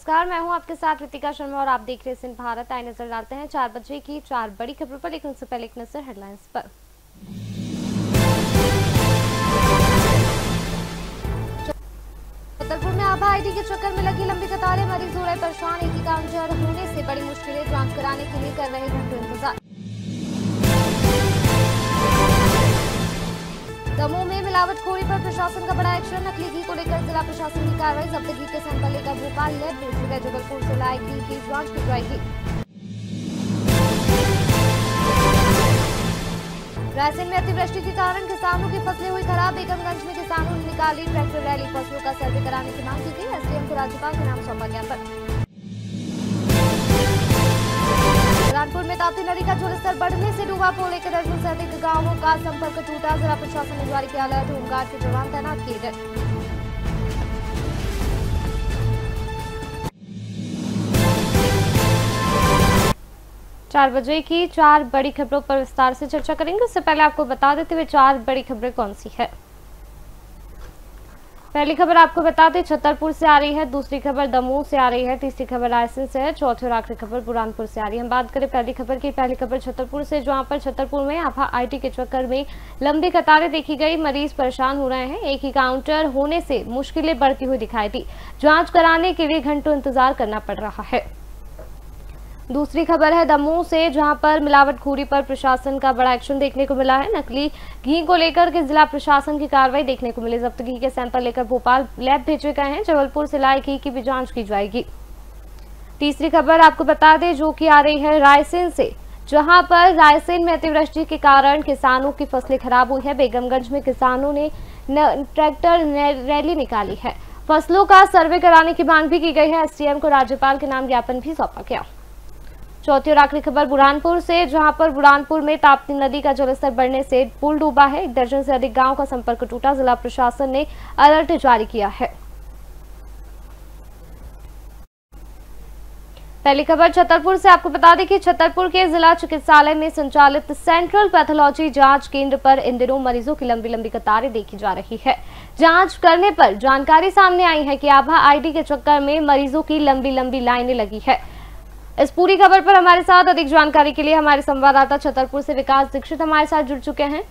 नमस्कार, मैं हूं आपके साथ रितिका शर्मा और आप देख रहे हैं सिंध भारत। आए नजर डालते हैं 4 बजे की 4 बड़ी खबरों पर, लेकिन उससे पहले एक नजर हेडलाइंस पर। छतरपुर में आभा आईडी के चक्कर में लगी लंबी कतारें, मरीज हो रहे परेशान। एक ही काउंटर होने से बड़ी मुश्किलें, जांच कराने के लिए कर रहे घंटों इंतजार। दमोह में मिलावटखोरी पर प्रशासन का बड़ा एक्शन, नकली घी को लेकर जिला प्रशासन की कार्रवाई। जब्त घी के सैंपल लेकर भोपाल लैब भेजी गए, जबलपुर से लाए घी की जांच की जाएगी। रायसेन में अतिवृष्टि के कारण किसानों की फसलें हुई खराब। बेगमगंज में किसानों ने निकाली ट्रैक्टर रैली, फसलों का सर्वे कराने की मांग की गई। एसडीएम को राज्यपाल के नाम सौंपा ज्ञापन। बुरहानपुर में ताप्ती नदी का जलस्तर बढ़ने से डूबा पुल, 1 दर्जन से अधिक गांवों का संपर्क टूटा। जिला प्रशासन ने जारी किया अलर्ट, होमगार्ड के जवान तैनात किए गए। चार बजे की 4 बड़ी खबरों पर विस्तार से चर्चा करेंगे। उससे पहले आपको बता देते हुए 4 बड़ी खबरें कौन सी है। पहली खबर आपको बता दें, छतरपुर से आ रही है। दूसरी खबर दमोह से आ रही है। तीसरी खबर रायसेन से है। चौथी और आखिरी खबर बुरहानपुर से आ रही है। हम बात करें पहली खबर की। पहली खबर छतरपुर से, जहां पर छतरपुर में आभा आईडी के चक्कर में लंबी कतारें देखी गई। मरीज परेशान हो रहे हैं। एक ही काउंटर होने से मुश्किलें बढ़ती हुई दिखाई दी। जांच कराने के लिए घंटों इंतजार करना पड़ रहा है। दूसरी खबर है दमोह से, जहां पर मिलावटखोरी पर प्रशासन का बड़ा एक्शन देखने को मिला है। नकली घी को लेकर के जिला प्रशासन की कार्रवाई देखने को मिली। जब्त घी के सैंपल लेकर भोपाल लैब भेजे गए हैं। जबलपुर से लाए घी की भी जांच की जाएगी। तीसरी खबर आपको बता दें, जो कि आ रही है रायसेन से, जहां पर रायसेन में अतिवृष्टि के कारण किसानों की फसलें खराब हुई है। बेगमगंज में किसानों ने ट्रैक्टर रैली निकाली है। फसलों का सर्वे कराने की मांग भी की गई है। एसडीएम को राज्यपाल के नाम ज्ञापन भी सौंपा गया। चौथी और आखिरी खबर बुरहानपुर से, जहां पर बुरहानपुर में ताप्ती नदी का जलस्तर बढ़ने से पुल डूबा है। 1 दर्जन से अधिक गांव का संपर्क टूटा। जिला प्रशासन ने अलर्ट जारी किया है। पहली खबर छतरपुर से आपको बता दें कि छतरपुर के जिला चिकित्सालय में संचालित सेंट्रल पैथोलॉजी जांच केंद्र पर इन दिनों मरीजों की लंबी लंबी कतारें देखी जा रही है। जांच करने पर जानकारी सामने आई है कि आभा आईडी के चक्कर में मरीजों की लंबी लंबी लाइनें लगी है। इस पूरी खबर पर हमारे साथ अधिक जानकारी के लिए हमारे संवाददाता छतरपुर से विकास दीक्षित हमारे साथ जुड़ चुके हैं।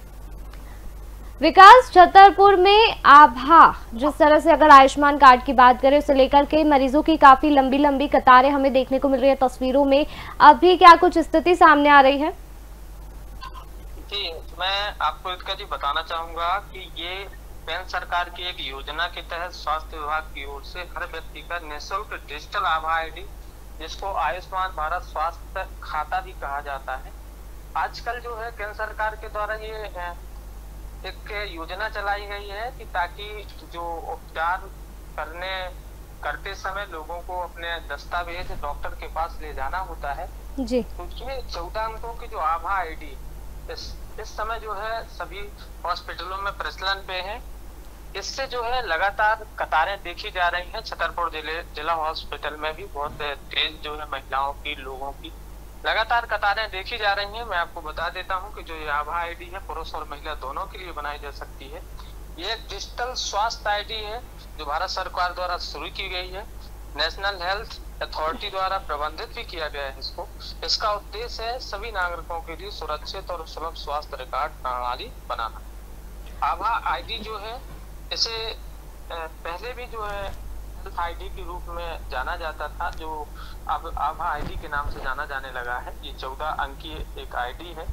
विकास, छतरपुर में आभा, जिस तरह से अगर आयुष्मान कार्ड की बात करें, उसे लेकर के मरीजों की काफी लंबी लंबी कतारें हमें देखने को मिल रही है तस्वीरों में। अभी क्या कुछ स्थिति सामने आ रही है? जी, मैं आपको इसका जी बताना चाहूंगा कि ये केंद्र सरकार की एक योजना के तहत स्वास्थ्य विभाग की ओर से हर व्यक्ति का निःशुल्क डिजिटल आभा आईडी, जिसको आयुष्मान भारत स्वास्थ्य खाता भी कहा जाता है, आजकल जो है केंद्र सरकार के द्वारा ये एक योजना चलाई गई है कि ताकि जो उपचार करते समय लोगों को अपने दस्तावेज डॉक्टर के पास ले जाना होता है जी, तो ये 14 अंकों की जो आभा आईडी इस समय जो है सभी हॉस्पिटलों में प्रचलन पे है। इससे जो है लगातार कतारें देखी जा रही हैं। छतरपुर जिला हॉस्पिटल में भी बहुत तेज जो है महिलाओं की, लोगों की लगातार कतारें देखी जा रही हैं। मैं आपको बता देता हूं कि जो ये आभा आईडी है पुरुष और महिला दोनों के लिए बनाई जा सकती है। ये एक डिजिटल स्वास्थ्य आईडी है जो भारत सरकार द्वारा शुरू की गई है। नेशनल हेल्थ अथॉरिटी द्वारा प्रबंधित भी किया गया है इसको। इसका उद्देश्य है सभी नागरिकों के लिए सुरक्षित और सुलभ स्वास्थ्य रिकॉर्ड प्रणाली बनाना। आभा आईडी जो है, इसे पहले भी जो है हेल्थ आईडी के रूप में जाना जाता था, जो अब आभा आईडी के नाम से जाना जाने लगा है। ये 14 अंकीय एक आईडी है।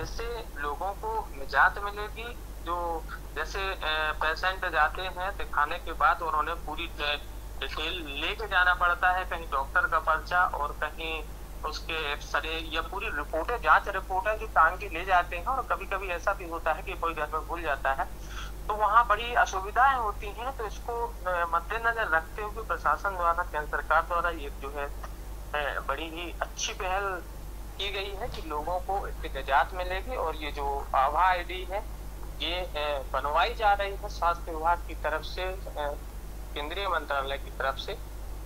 इससे लोगों को निजात मिलेगी। जो जैसे पेशेंट जाते हैं दिखाने के बाद और उन्हें पूरी डिटेल लेके जाना पड़ता है, कहीं डॉक्टर का पर्चा और कहीं उसके एक्सरे या पूरी रिपोर्टें, जांच रिपोर्टें जो टांग के ले जाते हैं। और कभी कभी ऐसा भी होता है कि कोई घर में भूल जाता है, तो वहाँ बड़ी असुविधाएं होती हैं। तो इसको मद्देनजर रखते हुए प्रशासन द्वारा, केंद्र सरकार द्वारा ये जो है बड़ी ही अच्छी पहल की गई है कि लोगों को इसकी निजात मिलेगी। और ये जो आभा आईडी है ये बनवाई जा रही है स्वास्थ्य विभाग की तरफ से, केंद्रीय मंत्रालय की तरफ से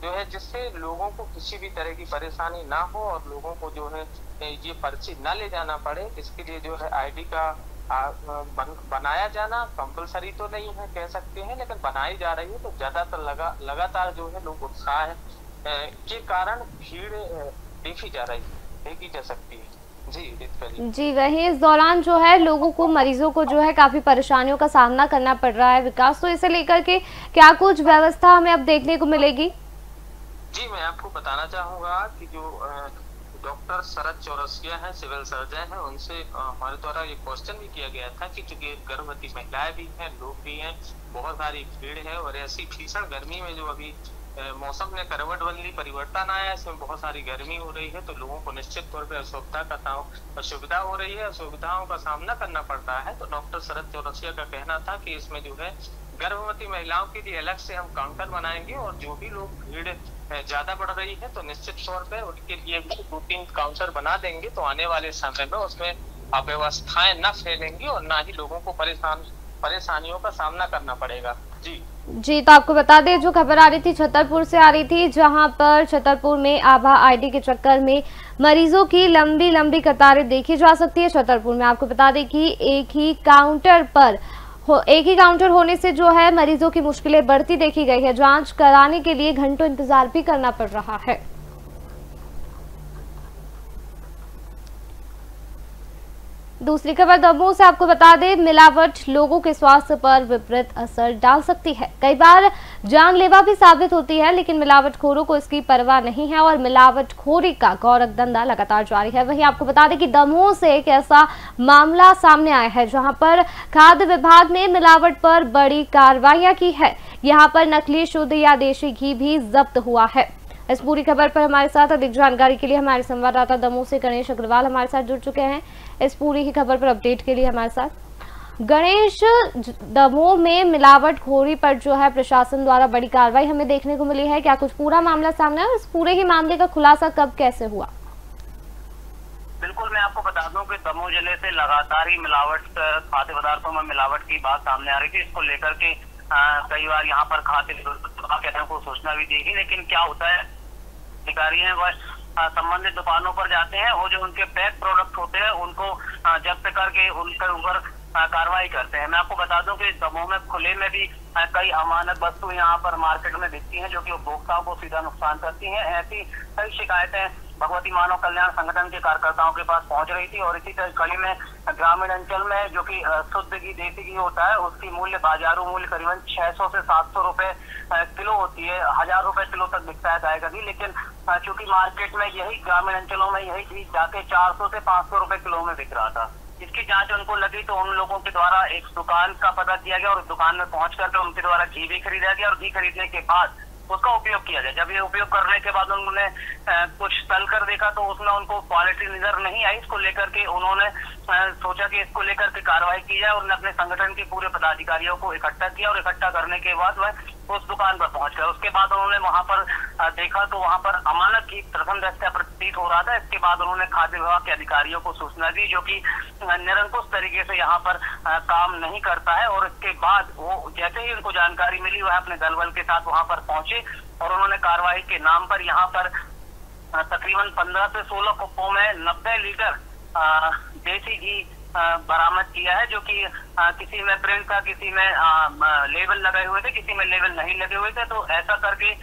जो है, जिससे लोगों को किसी भी तरह की परेशानी ना हो और लोगों को जो है ये पर्ची ना ले जाना पड़े। इसके लिए जो है आईडी का बनाया जाना कंपलसरी तो नहीं है कह सकते हैं, लेकिन बनाई जा रही है। तो ज्यादातर लगातार जो है लोग उत्साह के कारण भीड़ देखी जा सकती है। जी जी, वहीं इस दौरान जो है लोगों को, मरीजों को जो है काफी परेशानियों का सामना करना पड़ रहा है विकास, तो इसे लेकर के क्या कुछ व्यवस्था हमें अब देखने को मिलेगी? जी, मैं आपको बताना चाहूंगा कि जो डॉक्टर शरद चौरसिया हैं, सिविल सर्जन हैं, उनसे हमारे द्वारा ये क्वेश्चन भी किया गया था कि चूंकि गर्भवती महिलाएं भी हैं, लोग भी हैं, बहुत सारी भीड़ है और ऐसी भीषण गर्मी में जो अभी मौसम ने करवट बदली, परिवर्तन आया, इसमें बहुत सारी गर्मी हो रही है, तो लोगों को निश्चित तौर पर असुविधा हो रही है, असुविधाओं का सामना करना पड़ता है। तो डॉक्टर शरद चौरसिया का कहना था कि इसमें जो है गर्भवती महिलाओं के लिए अलग से हम काउंटर बनाएंगे और जो भी लोग भीड़ ज्यादा बढ़ रही है तो निश्चित तौर पे उनके लिए भी 2-3 काउंटर बना देंगे, तो आने वाले समय में उसमें अव्यवस्थाएं न फैलेंगी और ना ही लोगों को परेशानियों का सामना करना पड़ेगा। जी, तो आपको बता दें, जो खबर आ रही थी छतरपुर से आ रही थी, जहां पर छतरपुर में आभा आईडी के चक्कर में मरीजों की लंबी लंबी कतारें देखी जा सकती है। छतरपुर में आपको बता दें कि एक ही काउंटर होने से जो है मरीजों की मुश्किलें बढ़ती देखी गई है। जांच कराने के लिए घंटों इंतजार भी करना पड़ रहा है। दूसरी खबर दमोह से आपको बता दें, मिलावट लोगों के स्वास्थ्य पर विपरीत असर डाल सकती है, कई बार जानलेवा भी साबित होती है, लेकिन मिलावटखोरों को इसकी परवाह नहीं है और मिलावटखोरी का गोरख धंधा लगातार जारी है। वहीं आपको बता दें कि दमोह से एक ऐसा मामला सामने आया है जहां पर खाद्य विभाग ने मिलावट पर बड़ी कार्रवाइयां की है। यहाँ पर नकली, शुद्ध या देशी घी भी जब्त हुआ है। इस पूरी खबर पर हमारे साथ अधिक जानकारी के लिए हमारे संवाददाता दमोह से गणेश अग्रवाल हमारे साथ जुड़ चुके हैं। इस पूरी ही खबर पर अपडेट के लिए हमारे साथ गणेश, दमोह में मिलावटखोरी पर जो है प्रशासन द्वारा बड़ी कार्रवाई हमें देखने को मिली है, क्या कुछ पूरा मामला सामने है और इस पूरे ही मामले का खुलासा कब कैसे हुआ? बिल्कुल, मैं आपको बता दूं कि दमोह जिले से लगातार ही खाद्य पदार्थों में मिलावट की बात सामने आ रही थी। इसको लेकर के कई बार यहाँ पर खाद्य विभाग को सूचना भी दी गई, लेकिन क्या होता है, अधिकारी हैं वह संबंधित दुकानों पर जाते हैं और जो उनके पैक प्रोडक्ट होते हैं उनको जब्त करके उनके ऊपर कार्रवाई करते हैं। मैं आपको बता दूं कि दमोह में खुले में भी कई अमानक वस्तु यहाँ पर मार्केट में बिकती हैं जो कि उपभोक्ताओं को सीधा नुकसान करती हैं। ऐसी कई शिकायतें भगवती मानव कल्याण संगठन के कार्यकर्ताओं के पास पहुंच रही थी और इसी कड़ी में ग्रामीण अंचल में जो कि शुद्ध घी, देसी घी होता है, उसकी मूल्य बाजारू मूल्य करीबन 600 से 700 रुपए किलो होती है। 1000 रुपए किलो तक बिकता है गाय का घी, लेकिन चूंकि मार्केट में यही ग्रामीण अंचलों में यही घी जाके 400 से 500 रुपए किलो में बिक रहा था। इसकी जांच उनको लगी तो उन लोगों के द्वारा एक दुकान का पता किया गया और उस दुकान में पहुंच करके उनके द्वारा घी भी खरीदा गया और घी खरीदने के बाद उसका उपयोग किया गया। जब ये उपयोग करने के बाद उन्होंने कुछ तल कर देखा तो उसमें उनको क्वालिटी नजर नहीं आई। इसको लेकर के उन्होंने सोचा कि इसको लेकर के कार्रवाई की जाए और उन्होंने अपने संगठन के पूरे पदाधिकारियों को इकट्ठा किया और इकट्ठा करने के बाद वह उस दुकान पर पहुंच गया। उसके बाद उन्होंने वहां पर देखा तो वहां पर अमानक घी प्रथम दृष्टया प्रतीत हो रहा था। इसके बाद उन्होंने खाद्य विभाग के अधिकारियों को सूचना दी जो कि निरंकुश तरीके से यहाँ पर काम नहीं करता है और इसके बाद वो जैसे ही उनको जानकारी मिली वह अपने दल बल के साथ वहां पर पहुंचे और उन्होंने कार्रवाई के नाम पर यहाँ पर तकरीबन 15 से 16 कुप्पों में 90 लीटर देसी घी बरामद किया है जो कि किसी में प्रिंट था, किसी में लेबल लगे हुए थे, किसी में लेबल नहीं लगे हुए थे। तो ऐसा करके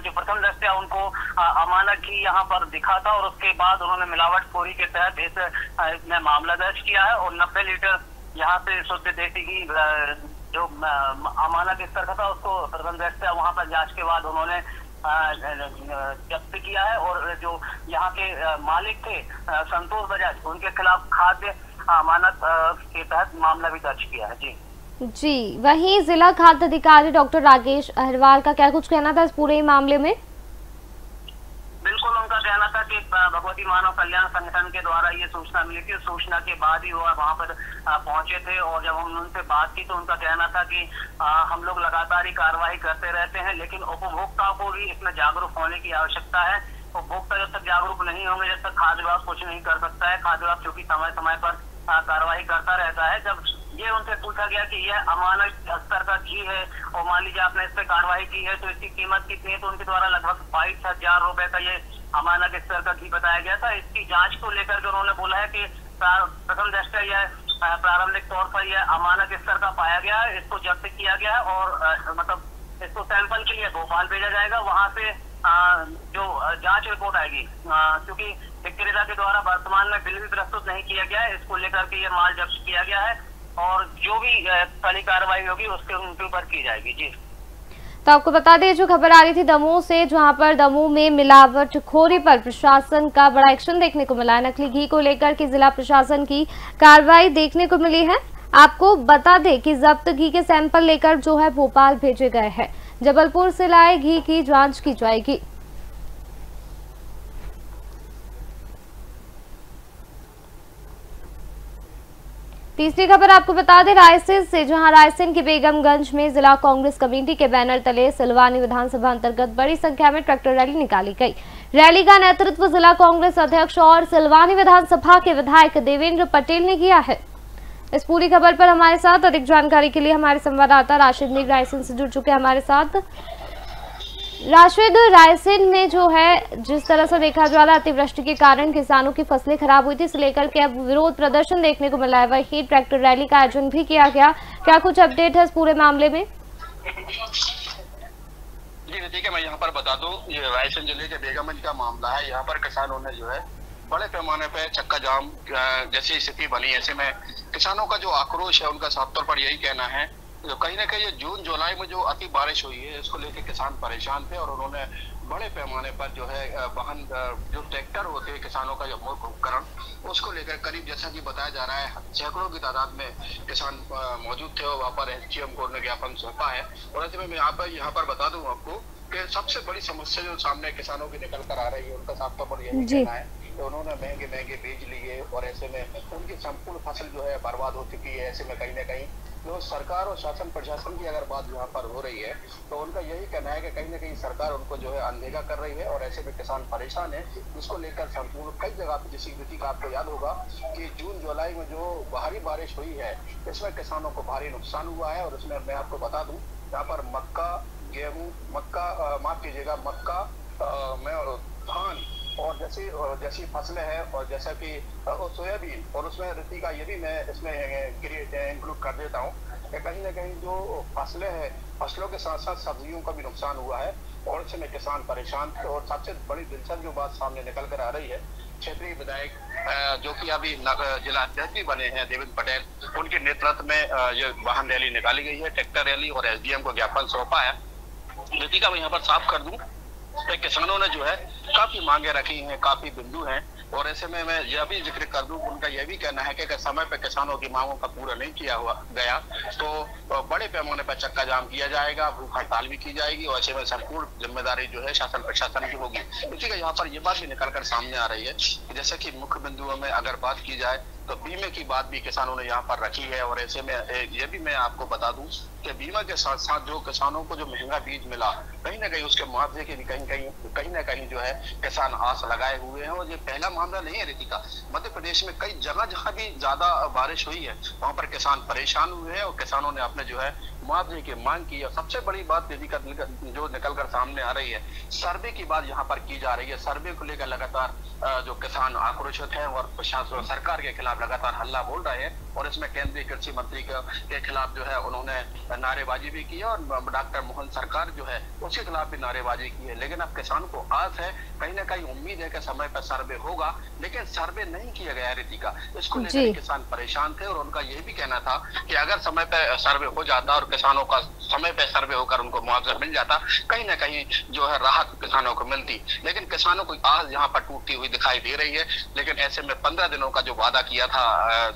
जो प्रथम दृष्टया उनको अमानक घी यहाँ पर दिखा था और उसके बाद उन्होंने मिलावटखोरी के तहत इसमें मामला दर्ज किया है और 90 लीटर यहाँ से शुद्ध देसी घी जो अमानक स्तर का था उसको प्रथम दृष्टया वहाँ पर जांच के बाद उन्होंने जब्त किया है और जो यहाँ के मालिक थे संतोष बजाज, उनके खिलाफ खाद्य अमानक के तहत मामला भी दर्ज किया है। जी, वहीं जिला खाद्य अधिकारी डॉक्टर राकेश अहिरवार का क्या कुछ कहना था इस पूरे मामले में? बिल्कुल, उनका कहना था कि भगवती मानव कल्याण संगठन के द्वारा ये सूचना मिली थी। सूचना के बाद ही वो वहाँ पर पहुंचे थे और जब हम उनसे बात की तो उनका कहना था कि हम लोग लगातार ही कार्रवाई करते रहते हैं, लेकिन उपभोक्ताओं को भी इसमें जागरूक होने की आवश्यकता है। उपभोक्ता जब तक जागरूक नहीं होंगे जब तक खाद्य विभाग कुछ नहीं कर सकता है। खाद्य विभाग क्योंकि समय समय पर कार्रवाई करता रहता है। जब ये उनसे पूछा गया कि यह अमानक स्तर का घी है और मान लीजिए आपने इस पे कार्रवाई की है तो इसकी कीमत कितनी है, तो उनके द्वारा लगभग 22,000 रुपए का ये अमानक स्तर का घी बताया गया था। इसकी जांच को लेकर के उन्होंने बोला है कि प्रथम दृष्टया यह प्रारंभिक तौर पर यह अमानक स्तर का पाया गया है, इसको जब्त किया गया है और मतलब इसको सैंपल के लिए भोपाल भेजा जाएगा। वहां से जो जांच रिपोर्ट आएगी, क्योंकि विक्रेता के द्वारा वर्तमान में बिल भी प्रस्तुत नहीं किया गया है, इसको लेकर के ये माल जब्त किया गया है और जो भी कड़ी कार्रवाई होगी उसके उनके ऊपर की जाएगी। जी, तो आपको बता दें जो खबर आ रही थी दमोह से, जहां पर दमोह में मिलावटखोरी पर प्रशासन का बड़ा एक्शन देखने को मिला है। नकली घी को लेकर के जिला प्रशासन की कार्रवाई देखने को मिली है। आपको बता दें कि जब्त घी के सैंपल लेकर जो है भोपाल भेजे गए हैं। जबलपुर से लाए घी की जांच की जाएगी। तीसरी खबर आपको बता दें रायसेन से, जहां रायसेन के बेगमगंज में जिला कांग्रेस कमेटी के बैनर तले सिलवानी विधानसभा अंतर्गत बड़ी संख्या में ट्रैक्टर रैली निकाली गई। रैली का नेतृत्व जिला कांग्रेस अध्यक्ष और सिलवानी विधानसभा के विधायक देवेंद्र पटेल ने किया है। इस पूरी खबर पर हमारे साथ अधिक जानकारी के लिए हमारे संवाददाता राशिद मीर रायसेन से जुड़ चुके हैं हमारे साथ। राशिद, रायसेन में जो है जिस तरह से देखा जा रहा है अतिवृष्टि के कारण किसानों की फसलें खराब हुई थी, इसे लेकर के अब विरोध प्रदर्शन देखने को मिला है, वही ट्रैक्टर रैली का आयोजन भी किया गया। क्या कुछ अपडेट है इस पूरे मामले में? जी ठीक है, मैं यहाँ पर बता दूं, ये रायसेन जिले के बेगमगंज का मामला है। यहाँ पर किसानों ने जो है बड़े पैमाने पे चक्का जाम जैसी स्थिति बनी। ऐसे में किसानों का जो आक्रोश है उनका साफ तौर पर यही कहना है, जो कहीं ना कहीं ये जून जुलाई में जो अति बारिश हुई है इसको लेकर किसान परेशान थे और उन्होंने बड़े पैमाने पर जो है वाहन जो ट्रैक्टर होते हैं किसानों का जो मुख्य उपकरण उसको लेकर करीब जैसा कि बताया जा रहा है सैकड़ों की तादाद में किसान मौजूद थे और वहाँ पर एसडीएम को उन्होंने ज्ञापन सौंपा है। और ऐसे में मैं यहाँ पर बता दूं आपको कि सबसे बड़ी समस्या जो सामने किसानों की निकल कर आ रही है उनका साफ तौर पर यही कहना है कि उन्होंने महंगे महंगे बीज लिए और ऐसे में उनकी संपूर्ण फसल जो है बर्बाद हो चुकी है। ऐसे में कहीं ना कहीं जो सरकार और शासन प्रशासन की अगर बात यहाँ पर हो रही है तो उनका यही कहना है कि कहीं ना कहीं सरकार उनको जो है अनदेखा कर रही है और ऐसे में किसान परेशान है। इसको लेकर संपूर्ण कई जगह पे जैसी स्थिति का आपको याद होगा कि जून जुलाई में जो भारी बारिश हुई है इसमें किसानों को भारी नुकसान हुआ है। और इसमें मैं आपको बता दूं यहाँ पर मक्का, गेहूं, माफ कीजिएगा मक्का धान और जैसी फसलें हैं और जैसा कि सोयाबीन और उसमें ऋतिका ये भी मैं इसमें इंक्लूड कर देता हूँ कि कहीं ना कहीं जो फसलें हैं फसलों के साथ साथ सब्जियों का भी नुकसान हुआ है और इसमें किसान परेशान थे। और सबसे बड़ी दिलचस्प जो बात सामने निकल कर आ रही है, क्षेत्रीय विधायक जो कि अभी जिला अध्यक्ष भी बने हैं देवेंद्र पटेल, उनके नेतृत्व में ये वाहन रैली निकाली गई है, ट्रैक्टर रैली, और एसडीएम को ज्ञापन सौंपा है। ऋतिका मैं यहाँ पर साफ कर दूं, किसानों ने जो है काफी मांगे रखी हैं, काफी बिंदु हैं और ऐसे में मैं यह भी जिक्र कर दूं, उनका यह भी कहना है कि अगर समय पर किसानों की मांगों का पूरा नहीं किया गया तो बड़े पैमाने पर चक्का जाम किया जाएगा, भूख हड़ताल भी की जाएगी और ऐसे में संपूर्ण जिम्मेदारी जो है शासन प्रशासन की होगी। इसी का यहाँ पर ये बात भी निकल कर सामने आ रही है कि जैसे कि मुख्य बिंदुओं में अगर बात की जाए तो बीमे की बात भी किसानों ने यहाँ पर रखी है। और ऐसे में ये भी मैं आपको बता दूं कि बीमा के साथ साथ जो किसानों को जो महंगा बीज मिला कहीं ना कहीं उसके मुआवजे की भी कहीं ना कहीं जो है किसान आस लगाए हुए हैं। और ये पहला मामला नहीं है ऋतिका, मध्य प्रदेश में कई जगह जहाँ भी ज्यादा बारिश हुई है वहां पर किसान परेशान हुए हैं और किसानों ने अपने जो है मुआवजे की मांग की है। सबसे बड़ी बात ऋतिका जो निकल कर सामने आ रही है, सर्वे की बात यहाँ पर की जा रही है। सर्वे को लेकर लगातार जो किसान आक्रोशित है और प्रशासन सरकार के खिलाफ लगातार हल्ला बोल रहे हैं और इसमें केंद्रीय कृषि मंत्री के खिलाफ जो है उन्होंने नारेबाजी भी की है और डॉक्टर मोहन सरकार जो है उसके खिलाफ भी नारेबाजी की है। लेकिन अब किसानों को आस है, कहीं ना कहीं उम्मीद है कि समय पर सर्वे होगा, लेकिन सर्वे नहीं किया गया ऋतिका। इसको लेकर किसान परेशान थे और उनका यह भी कहना था कि अगर समय पर सर्वे हो जाता और किसानों का समय पर सर्वे होकर उनको मुआवजा मिल जाता, कहीं ना कहीं जो है राहत किसानों को मिलती। लेकिन किसानों को आस यहाँ पर टूटती हुई दिखाई दे रही है। लेकिन ऐसे में 15 दिनों का जो वादा किया था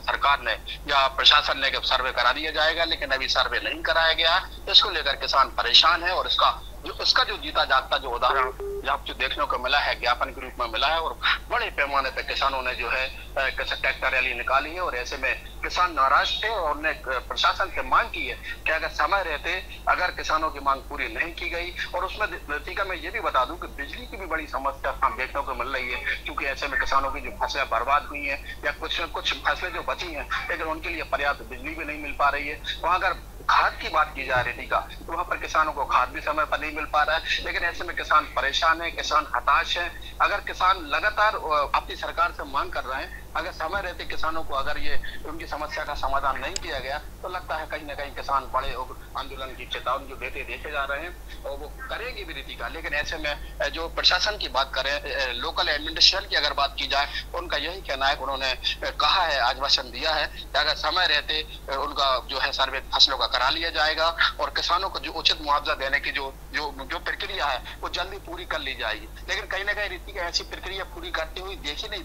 सरकार ने या प्रशासन ने कि सर्वे करा दिया जाएगा, लेकिन अभी सर्वे नहीं कराया गया। इसको लेकर किसान परेशान है और इसका जो जीता जागता जो उदाहरण जो देखने को मिला है ज्ञापन के रूप में मिला है और बड़े पैमाने पर किसानों ने जो है ट्रैक्टर रैली निकाली है। और ऐसे में किसान नाराज थे और उन्होंने प्रशासन से मांग की है कि अगर समय रहते अगर किसानों की मांग पूरी नहीं की गई। और उसमें ऋतिका मैं ये भी बता दूं कि बिजली की भी बड़ी समस्या हम देखने को मिल रही है, क्योंकि ऐसे में किसानों की जो फसलें बर्बाद हुई है या कुछ फसलें जो बची हैं लेकिन उनके लिए पर्याप्त बिजली भी नहीं मिल पा रही है। वहां अगर खाद की बात की जा रही थी तो वहां पर किसानों को खाद भी समय पर नहीं मिल पा रहा है। लेकिन ऐसे में किसान परेशान है, किसान हताश है अगर किसान लगातार अपनी सरकार से मांग कर रहे हैं, अगर समय रहते किसानों को अगर ये उनकी समस्या का समाधान नहीं किया गया तो लगता है कहीं ना कहीं किसान बड़े आंदोलन की चेतावनी जो देखे जा रहे हैं और वो करेंगे भी रीति का। लेकिन ऐसे में जो प्रशासन की बात करें, लोकल एडमिनिस्ट्रेशन की अगर बात की जाए, उनका यही कहना है, उन्होंने कहा है, आश्वासन दिया है कि अगर समय रहते उनका जो है सर्वे फसलों का करा लिया जाएगा और किसानों को जो उचित मुआवजा देने की जो प्रक्रिया है वो जल्दी पूरी कर ली जाएगी। लेकिन कहीं ना कहीं रीति का ऐसी प्रक्रिया पूरी करती हुई देखी नहीं,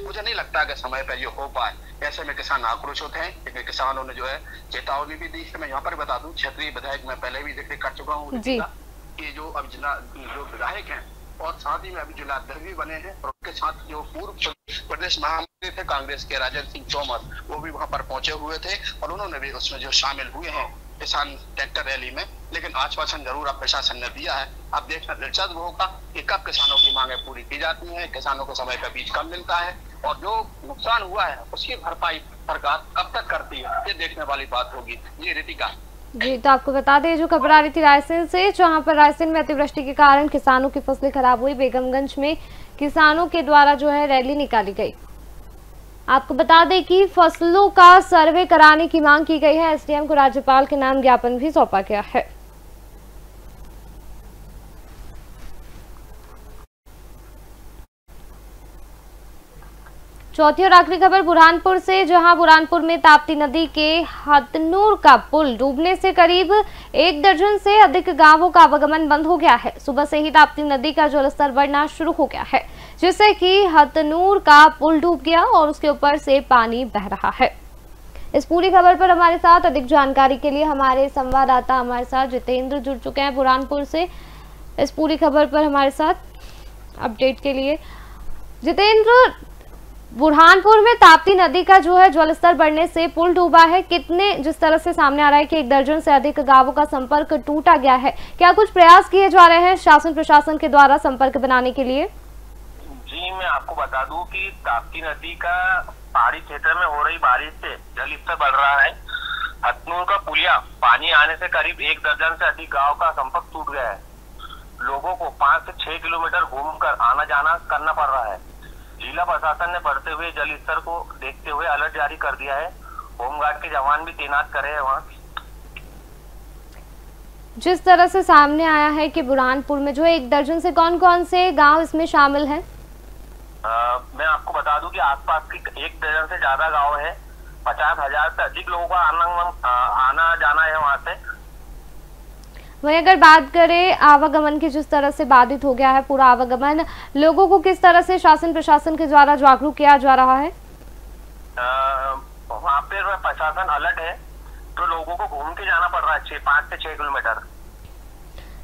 मुझे नहीं लगता कि समय पर ये हो पाए। ऐसे में किसान आक्रोशित हैं, क्योंकि किसानों ने जो है चेतावनी भी दी। मैं यहाँ पर बता दूं, क्षेत्रीय विधायक मैं पहले भी जिक्र कर चुका हूँ कि जो अब जो विधायक हैं और साथ ही में अभी जिला अध्यक्ष भी बने हैं, और उनके साथ जो पूर्व प्रदेश महामंत्री थे कांग्रेस के राजेंद्र सिंह तोमर, वो भी वहां पर पहुंचे हुए थे और उन्होंने भी उसमें जो शामिल हुए हैं किसान ट्रैक्टर रैली में। लेकिन आश्वासन जरूर अब प्रशासन ने दिया है। अब देखना दिलचस्प होगा कि कब किसानों की मांगे पूरी की जाती हैं, किसानों को समय का बीज कब मिलता है और जो नुकसान हुआ है उसकी भरपाई सरकार कब तक करती है, ये देखने वाली बात होगी। ये रीतिका जी, तो आपको बता दें जो खबर आ रही थी रायसेन से, जहां पर रायसेन में अतिवृष्टि के कारण किसानों की फसलें खराब हुई। बेगमगंज में किसानों के द्वारा जो है रैली निकाली गई। आपको बता दें कि फसलों का सर्वे कराने की मांग की गई है। एसडीएम को राज्यपाल के नाम ज्ञापन भी सौंपा गया है। चौथी और आखिरी खबर बुरहानपुर से, जहां बुरहानपुर में ताप्ती नदी के हथनूर का पुल डूबने से करीब 1 दर्जन से अधिक गांवों का आवागमन बंद हो गया है। सुबह से ही ताप्ती नदी का जलस्तर बढ़ना शुरू हो गया है, जिससे कि हथनूर का पुल डूब गया और उसके ऊपर से पानी बह रहा है। इस पूरी खबर पर हमारे साथ अधिक जानकारी के लिए हमारे संवाददाता हमारे साथ जितेंद्र जुड़ चुके हैं बुरहानपुर से। इस पूरी खबर पर हमारे साथ अपडेट के लिए जितेंद्र, बुरहानपुर में ताप्ती नदी का जो है जलस्तर बढ़ने से पुल डूबा है। कितने, जिस तरह से सामने आ रहा है कि 1 दर्जन से अधिक गांवों का संपर्क टूटा गया है, क्या कुछ प्रयास किए जा रहे हैं शासन प्रशासन के द्वारा संपर्क बनाने के लिए? जी, मैं आपको बता दूं कि ताप्ती नदी का पहाड़ी क्षेत्र में हो रही बारिश से जल स्तर बढ़ रहा है। हथनूर का पुलिया पानी आने से करीब 1 दर्जन से अधिक गाँव का संपर्क टूट गया है। लोगों को 5 से 6 किलोमीटर घूमकर आना जाना करना पड़ रहा है। जिला प्रशासन ने बढ़ते हुए जल स्तर को देखते हुए अलर्ट जारी कर दिया है। होमगार्ड के जवान भी तैनात करे हैं वहाँ। जिस तरह से सामने आया है कि बुरहानपुर में जो 1 दर्जन से कौन कौन से गांव इसमें शामिल हैं? मैं आपको बता दूं कि आसपास की 1 दर्जन से ज्यादा गांव है। 50,000 से अधिक लोगों का आना जाना है वहाँ से। वहीं अगर बात करें आवागमन की, जिस तरह से बाधित हो गया है पूरा आवागमन, लोगों को किस तरह से शासन प्रशासन के द्वारा जागरूक किया जा रहा है? वहाँ पे प्रशासन अलर्ट है, तो लोगों को घूम के जाना पड़ रहा है 5 से 6 किलोमीटर।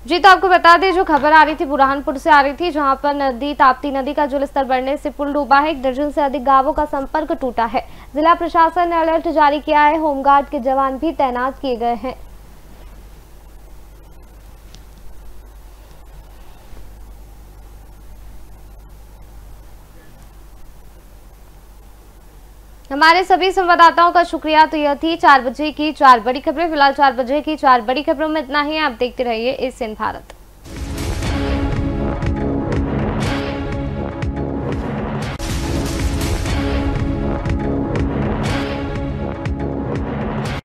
जी, तो आपको बता दें जो खबर आ रही थी बुरहानपुर से आ रही थी, जहां पर ताप्ती नदी का जलस्तर बढ़ने से पुल डूबा है। 1 दर्जन से अधिक गांवों का संपर्क टूटा है। जिला प्रशासन ने अलर्ट जारी किया है। होमगार्ड के जवान भी तैनात किए गए हैं। हमारे सभी संवाददाताओं का शुक्रिया। तो यह थी 4 बजे की 4 बड़ी खबरें। फिलहाल 4 बजे की 4 बड़ी खबरों में इतना ही। आप देखते रहिए एशियन भारत।